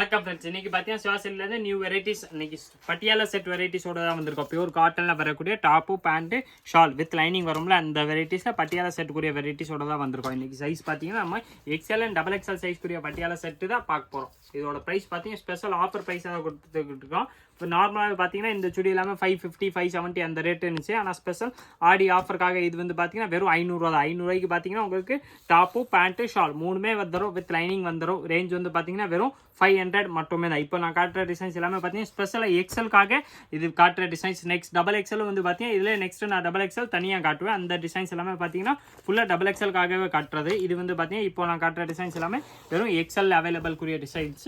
வணக்கம் ஃப்ரெண்ட்ஸ். இன்னைக்கு பார்த்தீங்கன்னா சிவாசிலேருந்து நியூ வெரைட்டிஸ் இன்னைக்கு பட்டியாலா செட் வெரைட்டிஸோட தான் வந்திருக்கோம். பியூர் காட்டனில் வரக்கூடிய top pant shawl with lining வரும்ல அந்த வெரைட்டிஸில் பட்டியாலா செட் கூடிய வெரைட்டிஸோட தான் வந்திருக்கோம். இன்னைக்கு சைஸ் பார்த்தீங்கன்னா நம்ம XL and XXL சைஸ் கூடிய பட்டியாலா செட்டு தான் பார்க்க போகிறோம். இதோட ப்ரைஸ் பார்த்தீங்கன்னா ஸ்பெஷல் ஆஃபர் ப்ரைஸாக கொடுத்துட்டு இருக்கோம். இப்போ நார்மலாக பார்த்தீங்கன்னா இந்த சுடி எல்லாமே 550 570 அந்த ரேட் இருந்துச்சு. ஆனால் ஸ்பெஷல் ஆடி ஆஃபருக்காக இது வந்து பார்த்தீங்கன்னா வெறும் 500 தான். 500 பார்த்தீங்கன்னா உங்களுக்கு டாப்பு பேண்ட்டு ஷால் மூணுமே வந்துடும் வித் லைனிங் வந்துடும். ரேஞ்ச் வந்து பார்த்தீங்கன்னா வெறும் 500 மட்டுமே தான். இப்போ நான் காட்டுற டிசைன்ஸ் எல்லாமே பார்த்தீங்கன்னா ஸ்பெஷலாக எக்ஸலுக்காக இது காட்டுற டிசைன்ஸ். நெக்ஸ்ட் XXL வந்து பார்த்தீங்கன்னா இதில் நெக்ஸ்ட் நான் XXL தனியாக காட்டுவேன். அந்த டிசைன்ஸ் எல்லாமே பார்த்தீங்கன்னா ஃபுல்லாக XXLக்காகவே காட்டுறது. இது வந்து பார்த்தீங்கன்னா இப்போ நான் காட்டுற டிசைன்ஸ் எல்லாமே வெறும் XL அவைலபிள் கூடிய டிசைன்ஸ்.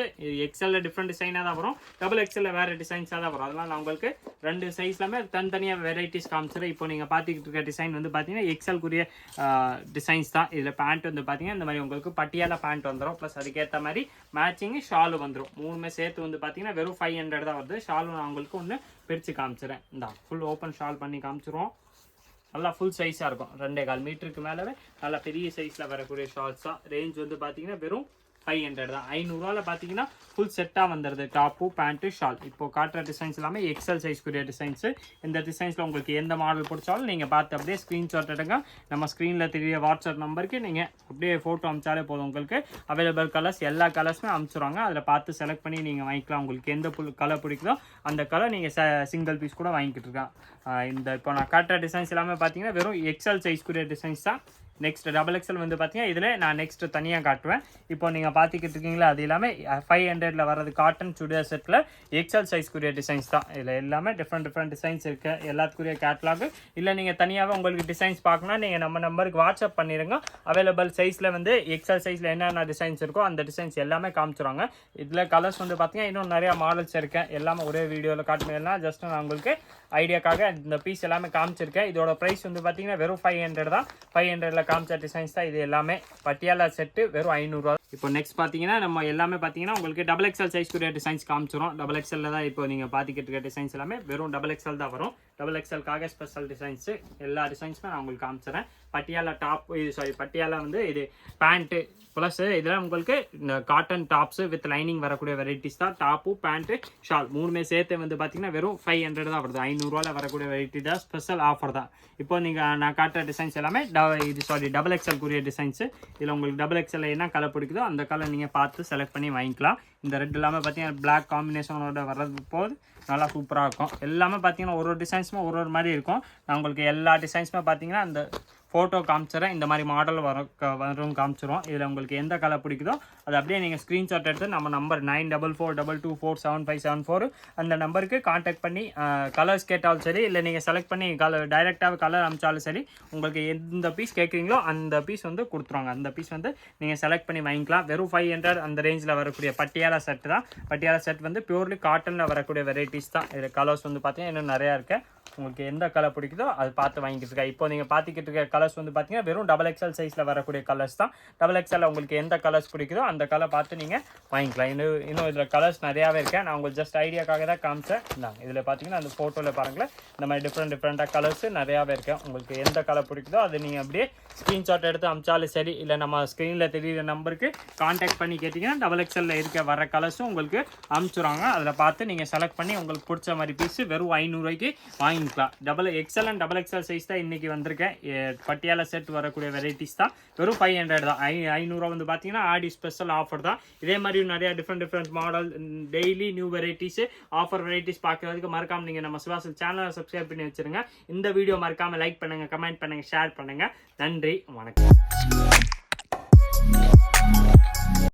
XL டிஃப்ரெண்ட் டிசைனாக தான் வரும், XXL வேறு டிசைன்ஸாக தான் வரும். அதனால் நான் உங்களுக்கு ரெண்டு சைஸ்லாமே தனித்தனியாக வெரைட்டிஸ் காமிச்சிடுறேன். இப்போ நீங்கள் பார்த்துக்கிட்டு இருக்க டிசைன் வந்து பார்த்தீங்கன்னா XL கூடிய டிசைன்ஸ் தான். இதில் பேண்ட் வந்து பார்த்தீங்கன்னா இந்த மாதிரி உங்களுக்கு பட்டியாலா பேண்ட் வந்துடும். ப்ளஸ் அதுக்கேற்ற மாதிரி மேட்சிங் ஷாலு வந்துடும். மூணுமே சேர்த்து வந்து பார்த்தீங்கன்னா வெறும் 500 தான் வருது. ஷாலும் நான் உங்களுக்கு ஒன்று பிரித்து காமிச்சிடுறேன். இந்த ஃபுல் ஓப்பன் ஷால் பண்ணி காமிச்சிருவோம். நல்லா ஃபுல் சைஸாக இருக்கும். 2.25 மீட்டருக்கு மேலே நல்லா பெரிய சைஸில் வரக்கூடிய ஷால்ஸ் தான். ரேஞ்ச் வந்து பார்த்தீங்கன்னா வெறும் 500 தான். 500 பார்த்தீங்கன்னா ஃபுல் செட்டாக வந்துடுது டாப்பு பேண்ட்டு ஷால். இப்போ காட்டுற டிசைன்ஸ் எல்லாமே XL சைஸ் கூடிய டிசைன்ஸு. இந்த டிசைன்ஸில் உங்களுக்கு எந்த மாடல் பிடிச்சாலும் நீங்கள் பார்த்து அப்படியே ஸ்க்ரீன்ஷாட் எடுங்க. நம்ம ஸ்க்ரீனில் தெரிய வாட்ஸ்அப் நம்பருக்கு நீங்கள் அப்படியே ஃபோட்டோ அமிச்சாலே போதும். உங்களுக்கு அவைலபிள் கலர்ஸ் எல்லா கலர்ஸுமே அனுப்பிச்சுருவாங்க. அதில் பார்த்து செலக்ட் பண்ணி நீங்கள் வாங்கிக்கலாம். உங்களுக்கு எந்த கலர் பிடிக்குதோ அந்த கலர் நீங்கள் சிங்கிள் பீஸ் கூட வாங்கிக்கிட்டு இருக்கான். இந்த இப்போ நான் காட்டுற டிசைன்ஸ் எல்லாமே பார்த்தீங்கன்னா வெறும் XL சைஸ் கூடிய டிசைன்ஸ் தான். நெக்ஸ்ட் XXL வந்து பார்த்தீங்கன்னா இதில் நான் நெக்ஸ்ட் தனியாக காட்டுவேன். இப்போ நீங்கள் பார்த்துக்கிட்டு இருக்கீங்களா அது எல்லாமே 500 வர்றது cotton churidar settle XL size கூடிய டிசைன்ஸ் தான். இதில் எல்லாமே டிஃப்ரெண்ட் டிசைன்ஸ் இருக்குது. எல்லாத்துக்குரிய கேட்லாக் இல்லை நீங்கள் தனியாகவே உங்களுக்கு டிசைன்ஸ் பார்க்கணும்னா நீங்கள் நம்ம நம்பருக்கு வாட்ஸ்அப் பண்ணிடுங்க. அவைலபிள் சைஸில் வந்து XL சைஸில் என்னென்ன டிசைன்ஸ் இருக்கோ அந்த டிசைன்ஸ் எல்லாமே காமிச்சிடுவாங்க. இதில் கலர்ஸ் வந்து பார்த்தீங்கன்னா இன்னும் நிறையா மாடல்ஸ் இருக்கேன். எல்லாமே ஒரே வீடியோவில் காட்டுனதுலாம் ஜஸ்ட் நான் உங்களுக்கு ஐடியாக்காக இந்த பீஸ் எல்லாமே காமிச்சிருக்கேன். இதோட ப்ரைஸ் வந்து பார்த்தீங்கன்னா வெறும் 500 தான். 500 காமிச்ச டிசைன்ஸ் தான். இது எல்லாமே பட்டியாலா செட்டு வெறும் 500. இப்போ நெக்ஸ்ட் பார்த்தீங்கன்னா நம்ம எல்லாமே பார்த்தீங்கன்னா உங்களுக்கு XXL சைஸ் கூடிய டிசைன்ஸ் காமிச்சிடும். XXL தான் இப்போ நீங்கள் பார்த்துக்கிட்டு இருக்க டிசைன்ஸ் எல்லாமே வெறும் XXL தான் வரும். XXLக்காக ஸ்பெஷல் டிசைன்ஸு எல்லா டிசைன்ஸுமே நான் உங்களுக்கு காமிச்சிடறேன். பட்டியாலா டாப் பட்டியாலா வந்து இது பேண்ட்டு ப்ளஸ் இதெல்லாம் உங்களுக்கு இந்த காட்டன் டாப்ஸு வித் லைனிங் வரக்கூடிய வெரைட்டிஸ் தான். டாப்பு பேண்ட்டு ஷால் மூணுமே சேர்த்து வந்து பார்த்தீங்கன்னா வெறும் 500 தான் வருது. 500 வரக்கூடிய வெரைட்டி தான். ஸ்பெஷல் ஆஃபர் தான். இப்போ நீங்கள் நான் காட்டுற டிசைன்ஸ் எல்லாமே XXL கூடிய டிசைன்ஸு. இதில் உங்களுக்கு XXL என்ன கலர் பிடிக்குதோ அந்த கலர் நீங்கள் பார்த்து செலக்ட் பண்ணி வாங்கிக்கலாம். இந்த ரெட் எல்லாமே பார்த்தீங்கன்னா பிளாக் காம்பினேஷனோட வர்றது போது நல்லா சூப்பராக இருக்கும். எல்லாமே பார்த்தீங்கன்னா ஒரு டிசைன்ஸுமே ஒரு மாதிரி இருக்கும். நான் உங்களுக்கு எல்லா டிசைன்ஸுமே பார்த்தீங்கன்னா அந்த ஃபோட்டோ காமிச்சிடறேன். இந்த மாதிரி மாடல் வரும் காமிச்சிரும். இதில் உங்களுக்கு எந்த கலர் பிடிக்குதோ அது அப்படியே நீங்கள் ஸ்க்ரீன்ஷாட் எடுத்து நம்ம நம்பர் 9442224757 அந்த நம்பருக்கு காண்டாக்ட் பண்ணி கலர்ஸ் கேட்டாலும் சரி இல்லை நீங்கள் செலக்ட் பண்ணி டைரெக்டாக கலர் அனுப்பிச்சாலும் சரி உங்களுக்கு எந்த பீஸ் கேட்குறீங்களோ அந்த பீஸ் வந்து கொடுத்துருவாங்க. அந்த பீஸ் வந்து நீங்கள் செலக்ட் பண்ணி வாங்கிக்கலாம். வெறும் 500 அந்த ரேஞ்சில் வரக்கூடிய பட்டியாலா செட் தான். பட்டியாலா செட் வந்து பியூர்லி காட்டனில் வரக்கூடிய வெரைட்டிஸ் தான். இதில் கலர்ஸ் வந்து பார்த்தீங்கன்னா இன்னும் நிறையா இருக்குது. உங்களுக்கு எந்த கலர் பிடிக்குதோ அது பார்த்து வாங்கிட்டு இருக்கா. இப்போ நீங்கள் பார்த்துக்கிட்டு இருக்க கலர்ஸ் வந்து பார்த்தீங்கன்னா வெறும் XXL சைஸில் வரக்கூடிய கலர்ஸ் தான். XXL உங்களுக்கு எந்த கலர்ஸ் பிடிக்குதோ அந்த கலர் பார்த்து நீங்கள் வாங்கிக்கலாம். இன்னும் இதில் கலர்ஸ் நிறையாவே இருக்கேன். நான் உங்களுக்கு ஜஸ்ட் ஐடியாக்காக தான் காமிச்சேன். இதில் பார்த்தீங்கன்னா அந்த ஃபோட்டோவில் பாருங்களேன் இந்த மாதிரி டிஃப்ரெண்ட்டாக கலர்ஸ் நிறையாவே இருக்கேன். உங்களுக்கு எந்த கலர் பிடிக்குதோ அது நீங்கள் அப்படியே ஸ்க்ரீன்ஷாட் எடுத்து அமிச்சாலும் சரி இல்லை நம்ம ஸ்க்ரீனில் தெரியுற நம்பருக்கு கான்டாக்ட் பண்ணி கேட்டிங்கன்னா XXL இருக்க வர கலர்ஸும் உங்களுக்கு அனுப்பிச்சுடுவாங்க. அதில் பார்த்து நீங்கள் செலக்ட் பண்ணி உங்களுக்கு பிடிச்ச மாதிரி பீஸு வெறும் 500 வாங்கிக்கலாம். XL and XXL சைஸ் தான் இன்றைக்கி வந்திருக்கேன். பட்டியாலா செட் வரக்கூடிய வெரைட்டிஸ் தான். வெறும் 500 தான். 500 வந்து பார்த்தீங்கன்னா ஆடி ஸ்பெஷல் ஆஃபர் தான். இதே மாதிரி நிறையா different model daily new varieties offer varieties பார்க்குறதுக்கு மறக்காமல் நீங்கள் நம்ம சிவாசல் சேனலை சப்ஸ்கிரைப் பண்ணி வச்சுருங்க. இந்த வீடியோ மறக்காமல் லைக் பண்ணுங்கள், கமெண்ட் பண்ணுங்கள், ஷேர் பண்ணுங்கள். நன்றி, வணக்கம்.